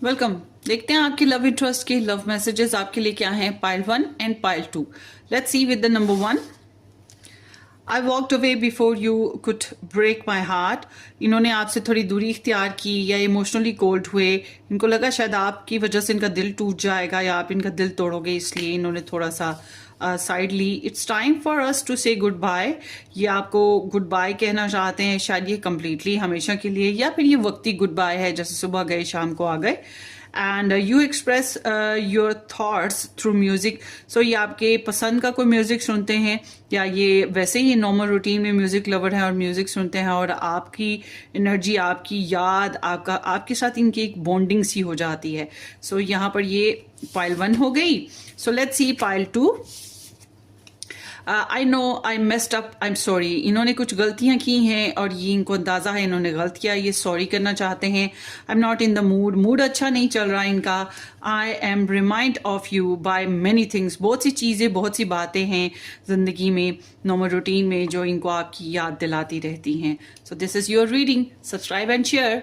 Welcome. देखते हैं आपके लव इंटरेस्ट के लव मैसेजेस आपके लिए क्या हैं, pile 1 and pile 2। Let's see with the number 1। I walked away before you could break my heart. इन्होंने आपसे थोड़ी दूरी इख्तियार की या इमोशनली कोल्ड हुए। इनको लगा शायद आपकी वजह से इनका दिल टूट जाएगा या आप इनका दिल तोड़ोगे, इसलिए इन्होंने थोड़ा सा साइड ली। It's time for us to say good bye. ये आपको गुड बाय कहना चाहते हैं, शायद ये कम्प्लीटली हमेशा के लिए, या फिर ये वक्ती गुड बाय है, जैसे सुबह गए शाम को आ गए। And you express your thoughts through music. So ये आपके पसंद का कोई म्यूज़िक सुनते हैं, या ये वैसे ही नॉर्मल रूटीन में म्यूज़िक लवर हैं और म्यूज़िक सुनते हैं, और आपकी एनर्जी, आपकी याद, आपके साथ इनकी एक बॉन्डिंग सी हो जाती है। सो यहाँ पर ये पाइल 1 हो गई। So let's see pile 2। I know I messed up, I am sorry. इन्होंने कुछ गलतियां की हैं और ये इनको अंदाज़ा है इन्होंने गलत किया, ये सॉरी करना चाहते हैं। I am not in the mood अच्छा नहीं चल रहा इनका। I am remind of you by many things. बहुत सी चीज़ें, बहुत सी बातें हैं ज़िंदगी में, नॉर्मल रूटीन में, जो इनको आपकी याद दिलाती रहती हैं। So this is your reading. Subscribe and share.